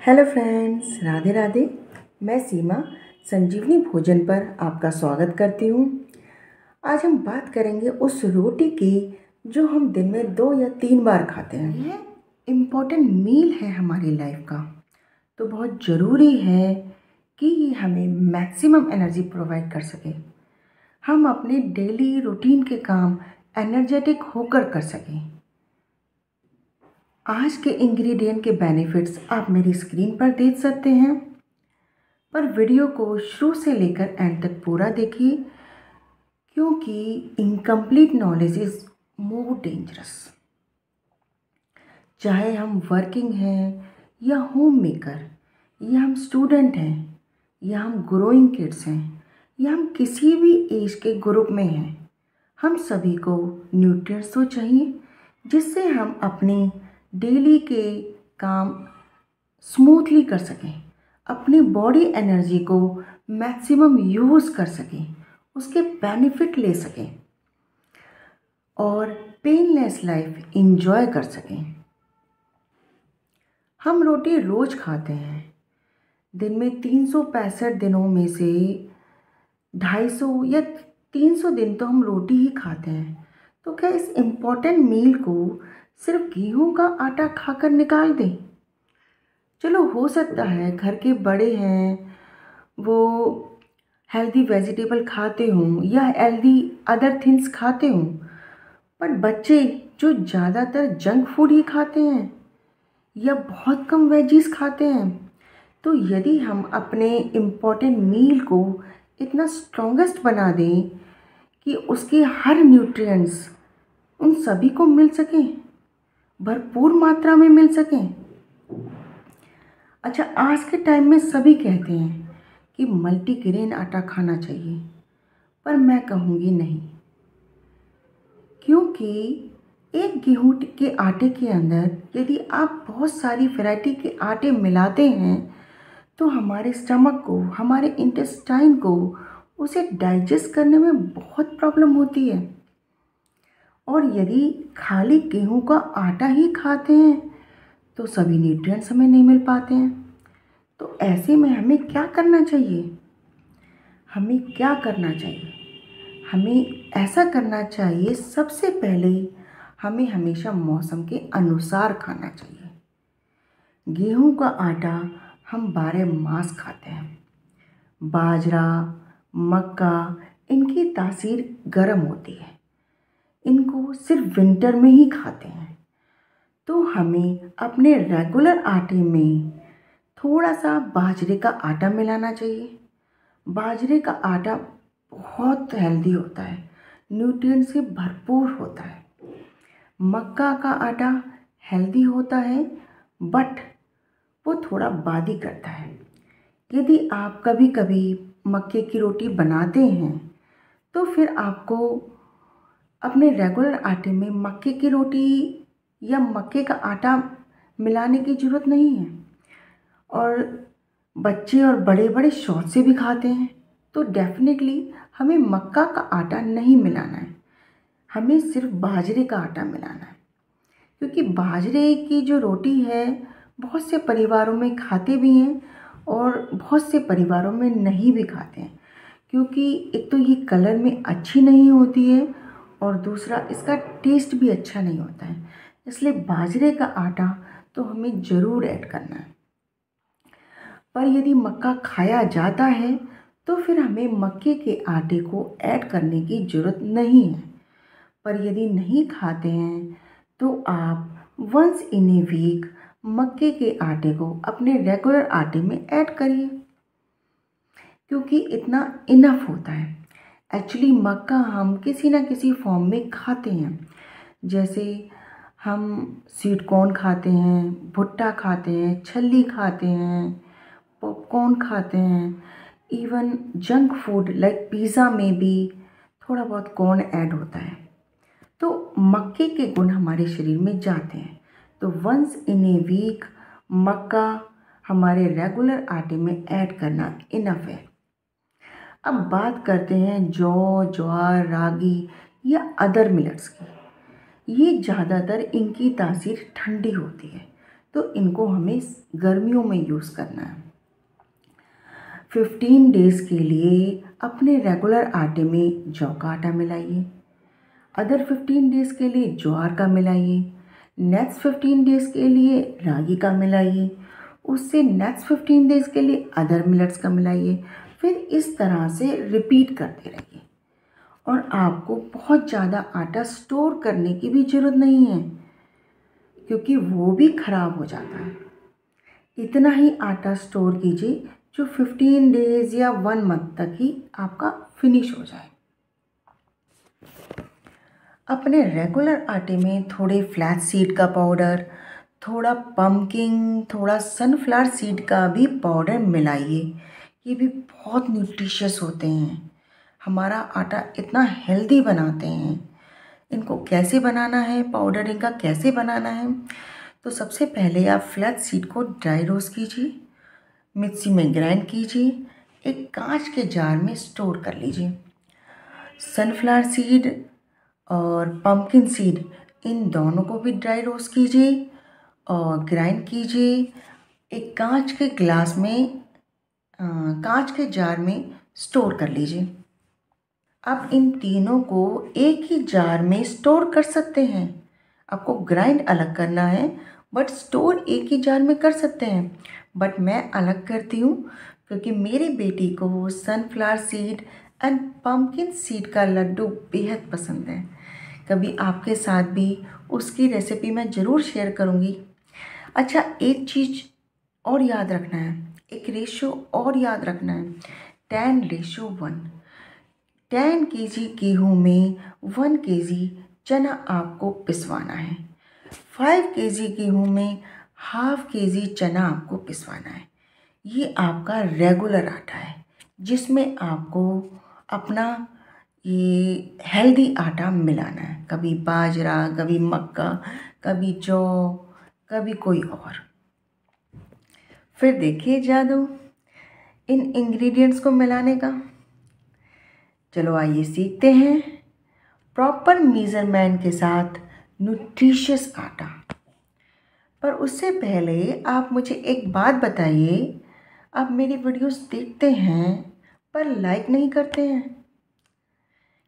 Hello friends, Radhe Radhe. मैं सीमा संजीवनी भोजन पर आपका स्वागत करती हूँ। आज हम बात करेंगे उस रोटी की जो हम दिन में 2 या 3 बार खाते हैं। यह इम्पोर्टेंट मील है हमारी लाइफ का, तो बहुत ज़रूरी है कि ये हमें मैक्सिमम एनर्जी प्रोवाइड कर सके। हम अपने डेली रूटीन के काम एनर्जेटिक होकर कर सकें। आज के इंग्रेडिएंट के बेनिफिट्स आप मेरी स्क्रीन पर देख सकते हैं, पर वीडियो को शुरू से लेकर एंड तक पूरा देखिए, क्योंकि incomplete knowledge is more dangerous. चाहे हम वर्किंग हैं या होम मेकर, या हम स्टूडेंट हैं, या हम ग्रोइंग किड्स हैं, या हम किसी भी एज के ग्रुप में हैं, हम सभी को न्यूट्रिएंट्स तो चाहिए जिससे हम अपनी डेली के काम स्मूथली कर सकें, अपनी बॉडी एनर्जी को मैक्सिमम यूज़ कर सकें, उसके बेनिफिट ले सकें और पेनलेस लाइफ एंजॉय कर सकें। हम रोटी रोज़ खाते हैं। दिन में 365 दिनों में से 250 या 300 दिन तो हम रोटी ही खाते हैं। तो क्या इस इम्पोर्टेंट मील को सिर्फ गेहूं का आटा खाकर निकाल दें? चलो, हो सकता है घर के बड़े हैं, वो हेल्दी वेजिटेबल खाते हों या हेल्दी अदर थिंग्स खाते हों, पर बच्चे जो ज़्यादातर जंक फूड ही खाते हैं या बहुत कम वेजीज खाते हैं, तो यदि हम अपने इम्पोर्टेंट मील को इतना स्ट्रॉन्गेस्ट बना दें कि उसके हर न्यूट्रिएंट्स उन सभी को मिल सकें, भरपूर मात्रा में मिल सकें। अच्छा, आज के टाइम में सभी कहते हैं कि मल्टीग्रेन आटा खाना चाहिए, पर मैं कहूँगी नहीं, क्योंकि एक गेहूं के आटे के अंदर यदि आप बहुत सारी वैरायटी के आटे मिलाते हैं तो हमारे स्टमक को, हमारे इंटेस्टाइन को उसे डाइजेस्ट करने में बहुत प्रॉब्लम होती है। और यदि खाली गेहूं का आटा ही खाते हैं तो सभी न्यूट्रिएंट्स हमें नहीं मिल पाते हैं। तो ऐसे में हमें क्या करना चाहिए? हमें ऐसा करना चाहिए, सबसे पहले हमें हमेशा मौसम के अनुसार खाना चाहिए। गेहूं का आटा हम 12 मास खाते हैं। बाजरा, मक्का, इनकी तासीर गर्म होती है, इनको सिर्फ विंटर में ही खाते हैं। तो हमें अपने रेगुलर आटे में थोड़ा सा बाजरे का आटा मिलाना चाहिए। बाजरे का आटा बहुत हेल्दी होता है, न्यूट्रिएंट से भरपूर होता है। मक्का का आटा हेल्दी होता है, बट वो थोड़ा बादी करता है। यदि आप कभी कभी मक्के की रोटी बनाते हैं तो फिर आपको अपने रेगुलर आटे में मक्के की रोटी या मक्के का आटा मिलाने की ज़रूरत नहीं है। और बच्चे और बड़े बड़े शौक से भी खाते हैं, तो डेफिनेटली हमें मक्का का आटा नहीं मिलाना है, हमें सिर्फ बाजरे का आटा मिलाना है। क्योंकि बाजरे की जो रोटी है बहुत से परिवारों में खाते भी हैं और बहुत से परिवारों में नहीं भी खाते हैं, क्योंकि एक तो ये कलर में अच्छी नहीं होती है और दूसरा इसका टेस्ट भी अच्छा नहीं होता है। इसलिए बाजरे का आटा तो हमें ज़रूर ऐड करना है। पर यदि मक्का खाया जाता है तो फिर हमें मक्के के आटे को ऐड करने की ज़रूरत नहीं है। पर यदि नहीं खाते हैं तो आप वंस इन ए वीक मक्के के आटे को अपने रेगुलर आटे में ऐड करिए, क्योंकि इतना इनफ होता है। एक्चुअली मक्का हम किसी ना किसी फॉर्म में खाते हैं, जैसे हम स्वीट कॉर्न खाते हैं, भुट्टा खाते हैं, छल्ली खाते हैं, पॉपकॉर्न खाते हैं, even junk food like pizza में भी थोड़ा बहुत कॉर्न ऐड होता है। तो मक्के के गुण हमारे शरीर में जाते हैं। तो वंस इन ए वीक मक्का हमारे रेगुलर आटे में ऐड करना इनफ है। अब बात करते हैं जौ, ज्वार, रागी या अदर मिलेट्स की। ये ज़्यादातर इनकी तासीर ठंडी होती है, तो इनको हमें गर्मियों में यूज़ करना है। 15 डेज़ के लिए अपने रेगुलर आटे में जौ का आटा मिलाइए। अदर 15 डेज़ के लिए ज्वार का मिलाइए। नेक्स्ट 15 डेज़ के लिए रागी का मिलाइए। उससे नेक्स्ट 15 डेज़ के लिए अदर मिलेट्स का मिलाइए। फिर इस तरह से रिपीट करते रहिए। और आपको बहुत ज़्यादा आटा स्टोर करने की भी ज़रूरत नहीं है, क्योंकि वो भी ख़राब हो जाता है। इतना ही आटा स्टोर कीजिए जो 15 डेज़ या 1 मंथ तक ही आपका फिनिश हो जाए। अपने रेगुलर आटे में थोड़े फ्लैक्स सीड का पाउडर, थोड़ा पम्पकिन, थोड़ा सनफ्लावर सीड का भी पाउडर मिलाइए। ये भी बहुत न्यूट्रिशियस होते हैं, हमारा आटा इतना हेल्दी बनाते हैं। इनको कैसे बनाना है, पाउडर इनका कैसे बनाना है, तो सबसे पहले आप फ्लैक्स सीड को ड्राई रोस्ट कीजिए, मिक्सी में ग्राइंड कीजिए, एक कांच के जार में स्टोर कर लीजिए। सनफ्लावर सीड और पम्पकिन सीड, इन दोनों को भी ड्राई रोस्ट कीजिए और ग्राइंड कीजिए। एक कांच के ग्लास में कांच के जार में स्टोर कर लीजिए। आप इन तीनों को एक ही जार में स्टोर कर सकते हैं। आपको ग्राइंड अलग करना है, बट स्टोर एक ही जार में कर सकते हैं। बट मैं अलग करती हूँ क्योंकि मेरी बेटी को sunflower seed and pumpkin seed का लड्डू बेहद पसंद है। कभी आपके साथ भी उसकी रेसिपी मैं ज़रूर शेयर करूँगी। अच्छा, एक चीज़ और याद रखना है, एक रेशो और याद रखना है, 10:1। 10 kg गेहूँ में 1 kg चना आपको पिसवाना है। 5 kg गेहूँ में ½ kg चना आपको पिसवाना है। ये आपका रेगुलर आटा है जिसमें आपको अपना ये हेल्दी आटा मिलाना है। कभी बाजरा, कभी मक्का, कभी जौ, कभी कोई और। फिर देखिए जादू इन इंग्रेडिएंट्स को मिलाने का। चलो आइए सीखते हैं प्रॉपर मेज़रमेंट के साथ न्यूट्रिशियस आटा। पर उससे पहले आप मुझे एक बात बताइए, आप मेरी वीडियोस देखते हैं पर लाइक नहीं करते हैं।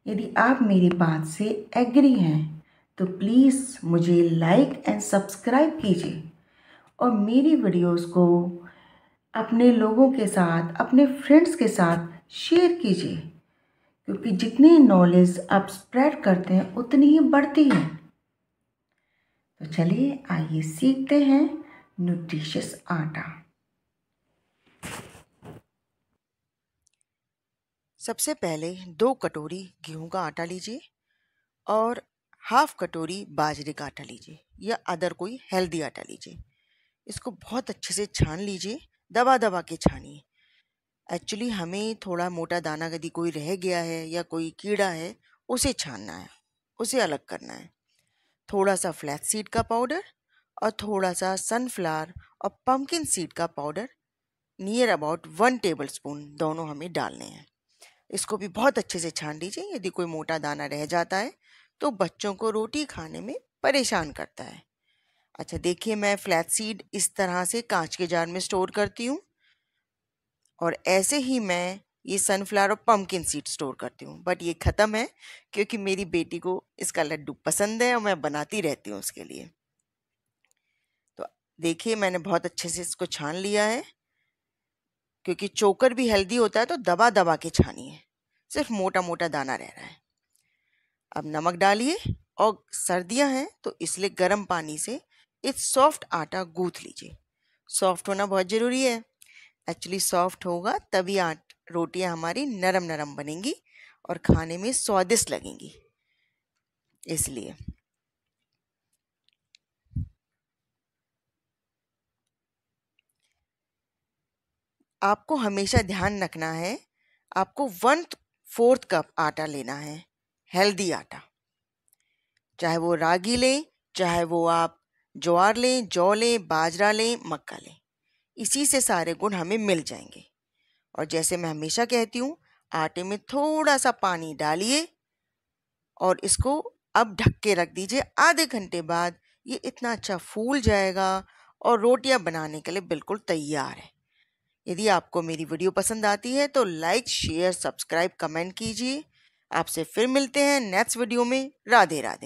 यदि आप मेरी बात से एग्री हैं तो प्लीज़ मुझे लाइक एंड सब्सक्राइब कीजिए और मेरी वीडियोस को अपने लोगों के साथ, अपने फ्रेंड्स के साथ शेयर कीजिए, क्योंकि जितनी नॉलेज आप स्प्रेड करते हैं उतनी ही बढ़ती है। तो चलिए आइए सीखते हैं न्यूट्रिशियस आटा। सबसे पहले 2 कटोरी गेहूं का आटा लीजिए और ½ कटोरी बाजरे का आटा लीजिए या अदर कोई हेल्दी आटा लीजिए। इसको बहुत अच्छे से छान लीजिए, दबा दबा के छानिए। एक्चुअली हमें थोड़ा मोटा दाना यदि कोई रह गया है या कोई कीड़ा है उसे छानना है, उसे अलग करना है। थोड़ा सा फ्लैक्स सीड का पाउडर और थोड़ा सा सनफ्लावर और पम्पकिन सीड का पाउडर नियर अबाउट 1 टेबलस्पून दोनों हमें डालने हैं। इसको भी बहुत अच्छे से छान लीजिए। यदि कोई मोटा दाना रह जाता है तो बच्चों को रोटी खाने में परेशान करता है। अच्छा देखिए, मैं फ्लैक्स सीड इस तरह से कांच के जार में स्टोर करती हूँ और ऐसे ही मैं ये सनफ्लावर और पम्पकिन सीड स्टोर करती हूँ। बट ये ख़त्म है क्योंकि मेरी बेटी को इसका लड्डू पसंद है और मैं बनाती रहती हूँ उसके लिए। तो देखिए मैंने बहुत अच्छे से इसको छान लिया है, क्योंकि चोकर भी हेल्दी होता है तो दबा दबा के छानिए, सिर्फ मोटा मोटा दाना रह रहा है। अब नमक डालिए और सर्दियाँ हैं तो इसलिए गर्म पानी से एक सॉफ्ट आटा गूँथ लीजिए। सॉफ्ट होना बहुत ज़रूरी है। एक्चुअली सॉफ्ट होगा तभी रोटियां हमारी नरम नरम बनेंगी और खाने में स्वादिष्ट लगेंगी। इसलिए आपको हमेशा ध्यान रखना है, आपको 1/4 कप आटा लेना है, हेल्दी आटा। चाहे वो रागी लें, चाहे वो आप ज्वार लें, जौ लें, बाजरा लें, मक्का लें, इसी से सारे गुण हमें मिल जाएंगे। और जैसे मैं हमेशा कहती हूँ, आटे में थोड़ा सा पानी डालिए और इसको अब ढक के रख दीजिए। आधे घंटे बाद ये इतना अच्छा फूल जाएगा और रोटियां बनाने के लिए बिल्कुल तैयार है। यदि आपको मेरी वीडियो पसंद आती है तो लाइक, शेयर, सब्सक्राइब, कमेंट कीजिए। आपसे फिर मिलते हैं नेक्स्ट वीडियो में। राधे राधे।